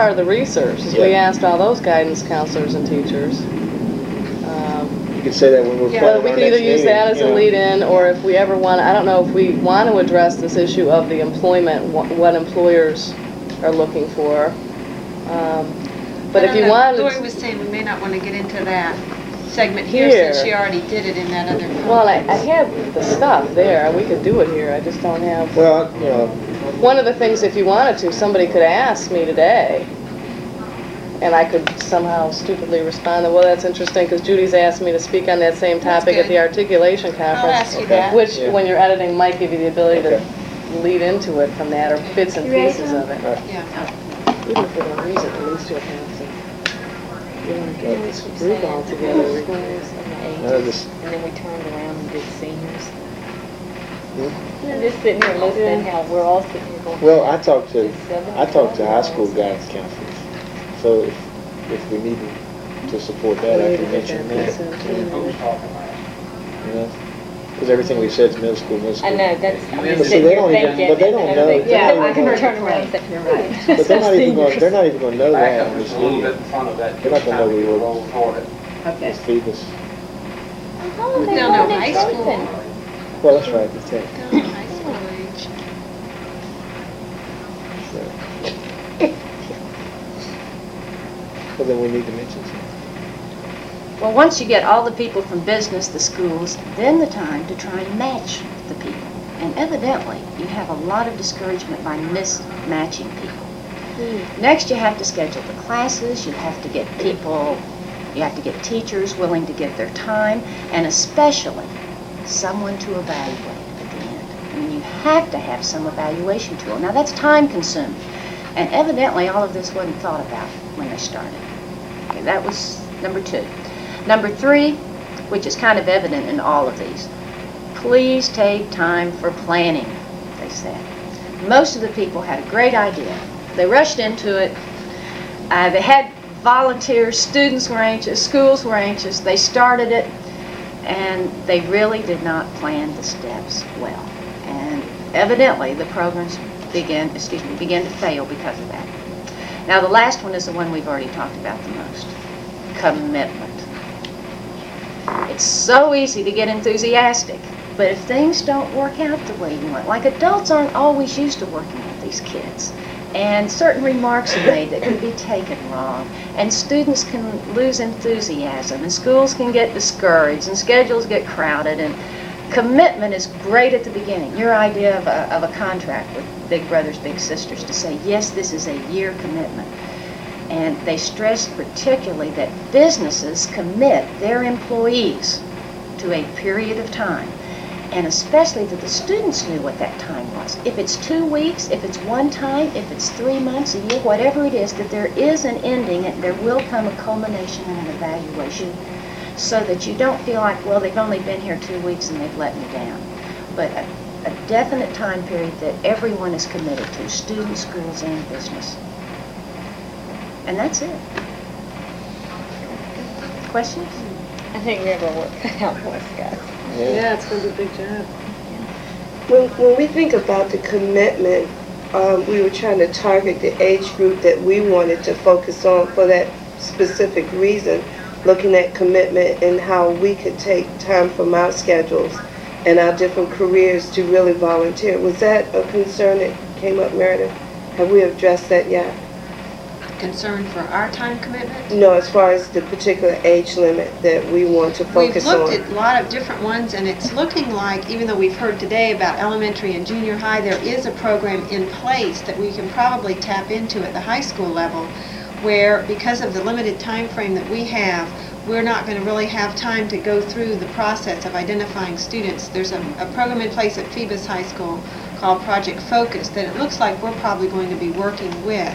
Part of the research is we asked all those guidance counselors and teachers. You could say that when we're planning We our could either next use meeting, that as you a know. lead-in, or if we ever want, I don't know if we want to address this issue of the employment, what employers are looking for. But if you wanted... Lori was saying we may not want to get into that segment here since she already did it in that other program. Well, I have the stuff there. We could do it here. I just don't have... Well, you know... One of the things, if you wanted to, somebody could ask me today, and I could somehow stupidly respond that, well, that's interesting, because Judy's asked me to speak on that same topic at the articulation conference. I'll ask you that. Which, when you're editing, might give you the ability to lead into it from that, or bits and pieces of it. Yeah. Even if we don't use it, at least you'll have to, you want to get this group all together. We're going to use And then we turned around and did seniors. I'm just sitting here listening how we're all sitting here going. Well, I talked to high school guidance counselors. So if we need to support that, I can mention that. You know, because everything we said is middle school. I know, that's, I'm But just see, sitting they here don't even, thinking. but they don't know. Yeah, I can turn around and say, you're right. But they're not even going. They're not even going to know Back that up on just this a little video. bit in front of that. They're not going to know we were. Roll toward it. Okay. Just feed us. Oh, they No, wanted high school. something. Well, that's right. That's it. High school age. Well, then we need to mention something. Well, once you get all the people from business, the schools, then the time to try and match the people. And evidently, you have a lot of discouragement by mismatching people. Next, you have to schedule the classes, you have to get people, you have to get teachers willing to give their time, and especially someone to evaluate at the end. I mean, you have to have some evaluation tool. Now, that's time consuming. And evidently, all of this wasn't thought about when they started. Okay, that was number 2. Number 3, which is kind of evident in all of these, please take time for planning, they said. Most of the people had a great idea. They rushed into it. They had volunteers, students were anxious, schools were anxious. They started it, and they really did not plan the steps well. And evidently, the programs began to fail because of that. Now, the last one is the one we've already talked about the most, commitment. It's so easy to get enthusiastic, but if things don't work out the way you want, like adults aren't always used to working with these kids, and certain remarks are made that can be taken wrong, and students can lose enthusiasm, and schools can get discouraged, and schedules get crowded, and commitment is great at the beginning. Your idea of a contract with Big Brothers Big Sisters to say, yes, this is a year commitment. And they stressed particularly that businesses commit their employees to a period of time, and especially that the students knew what that time was. If it's 2 weeks, if it's one time, if it's 3 months, a year, whatever it is, that there is an ending and there will come a culmination and an evaluation, so that you don't feel like, well, they've only been here 2 weeks and they've let me down. But a definite time period that everyone is committed to, students, schools, and business. And that's it. Questions? I think we have our work cut out for us, guys. Yeah, it's going to be a big job. When we think about the commitment, we were trying to target the age group that we wanted to focus on for that specific reason, looking at commitment and how we could take time from our schedules and our different careers to really volunteer. Was that a concern that came up, Meredith? Have we addressed that yet? Concern for our time commitment? No, as far as the particular age limit that we want to focus on. We've looked at a lot of different ones, and it's looking like, even though we've heard today about elementary and junior high, there is a program in place that we can probably tap into at the high school level, where because of the limited time frame that we have, we're not going to really have time to go through the process of identifying students. There's a program in place at Phoebus High School called Project Focus that it looks like we're probably going to be working with,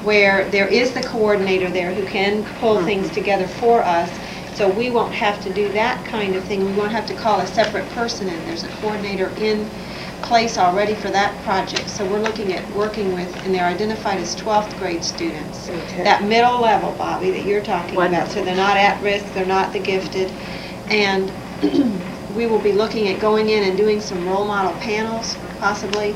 where there is the coordinator there who can pull things together for us, so we won't have to do that kind of thing. We won't have to call a separate person in. There's a coordinator in place already for that project. So we're looking at working with, and they're identified as 12th grade students. Okay. That middle level, Bobby, that you're talking about. Wonderful. So they're not at risk, they're not the gifted. And we will be looking at going in and doing some role model panels, possibly,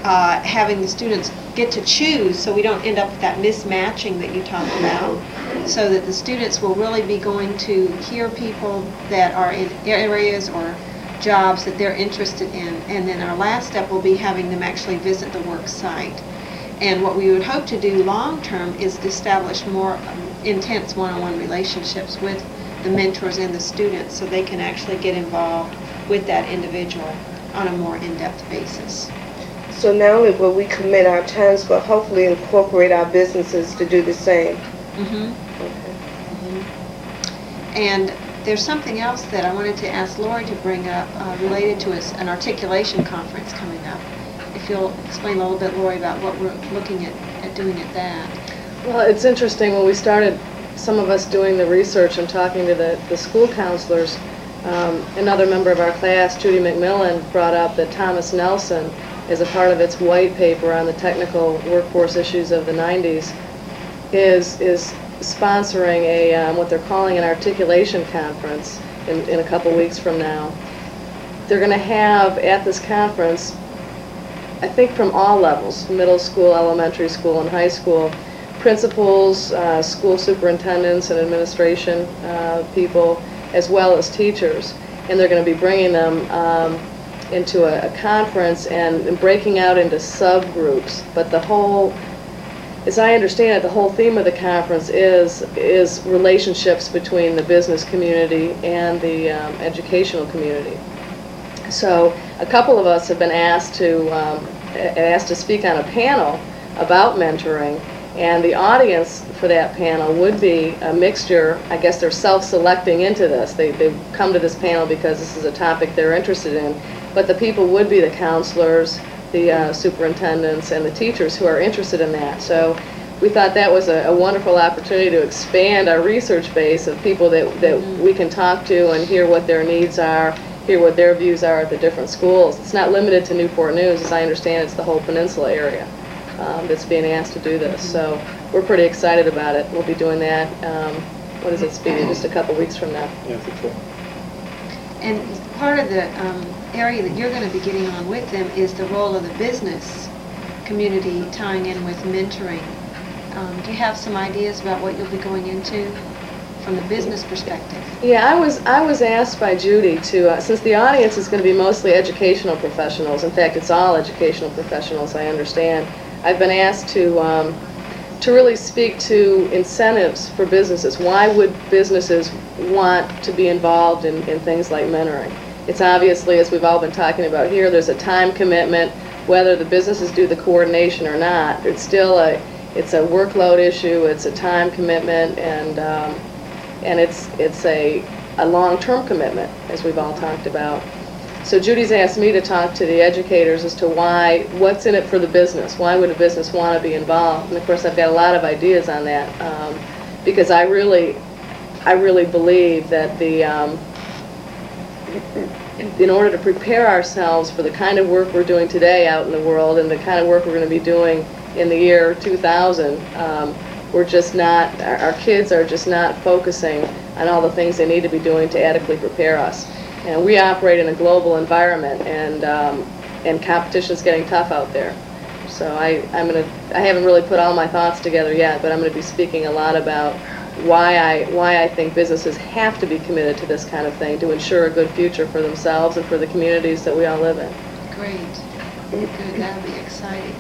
having the students get to choose, so we don't end up with that mismatching that you talked about, so that the students will really be going to hear people that are in areas or jobs that they're interested in. And then our last step will be having them actually visit the work site. And what we would hope to do long-term is to establish more intense one-on-one relationships with the mentors and the students, so they can actually get involved with that individual on a more in-depth basis. So not only will we commit our times, but hopefully incorporate our businesses to do the same. Mm-hmm. Okay. And there's something else that I wanted to ask Lori to bring up related to an articulation conference coming up. If you'll explain a little bit, Lori, about what we're looking at doing at that. Well, it's interesting, when we started, some of us doing the research and talking to the school counselors, another member of our class, Judy McMillan, brought up that Thomas Nelson, as a part of its white paper on the technical workforce issues of the 90s, is sponsoring a what they're calling an articulation conference in a couple weeks from now. They're going to have at this conference, I think from all levels, middle school, elementary school, and high school, principals, school superintendents and administration people, as well as teachers. And they're going to be bringing them into a conference and breaking out into subgroups. But the whole, as I understand it, the whole theme of the conference is relationships between the business community and the educational community. So a couple of us have been asked to speak on a panel about mentoring, and the audience for that panel would be a mixture. I guess they're self-selecting into this. They've come to this panel because this is a topic they're interested in, but the people would be the counselors, the superintendents, and the teachers who are interested in that. So we thought that was a wonderful opportunity to expand our research base of people that we can talk to and hear what their needs are, hear what their views are at the different schools. It's not limited to Newport News. As I understand, it's the whole peninsula area that's being asked to do this. So we're pretty excited about it. We'll be doing that, what is it, Speedy, just a couple weeks from now. Yeah, I think so. And part of the area that you're going to be getting on with them is the role of the business community tying in with mentoring. Do you have some ideas about what you'll be going into from the business perspective? Yeah, I was asked by Judy to, since the audience is going to be mostly educational professionals, in fact it's all educational professionals, I understand, I've been asked to really speak to incentives for businesses. Why would businesses want to be involved in things like mentoring? It's obviously, as we've all been talking about here, there's a time commitment, whether the businesses do the coordination or not. It's still it's a workload issue, it's a time commitment, and it's a long-term commitment, as we've all talked about. So Judy's asked me to talk to the educators as to what's in it for the business. Why would a business want to be involved? And of course I've got a lot of ideas on that, because I really believe that in order to prepare ourselves for the kind of work we're doing today out in the world and the kind of work we're going to be doing in the year 2000, we're just not, our kids are just not focusing on all the things they need to be doing to adequately prepare us. And we operate in a global environment, and competition's getting tough out there. So I haven't really put all my thoughts together yet, but I'm going to be speaking a lot about why I think businesses have to be committed to this kind of thing to ensure a good future for themselves and for the communities that we all live in. Great. Good, that'll be exciting.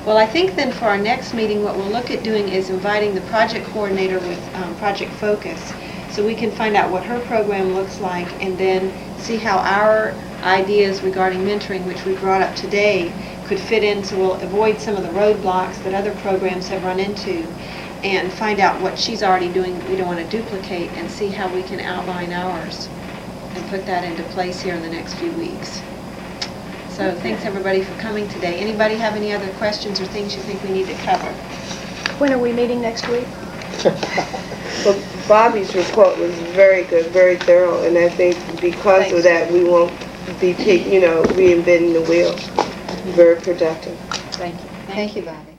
Well, I think then for our next meeting, what we'll look at doing is inviting the project coordinator with Project Focus, so we can find out what her program looks like and then see how our ideas regarding mentoring, which we brought up today, could fit in, so we'll avoid some of the roadblocks that other programs have run into and find out what she's already doing that we don't want to duplicate, and see how we can outline ours and put that into place here in the next few weeks. So thanks everybody for coming today. Anybody have any other questions or things you think we need to cover? When are we meeting next week? Well, Bobby's report was very good, very thorough, and I think because of that, we won't be reinventing the wheel. Very productive. Thank you. Thank you, Bobby.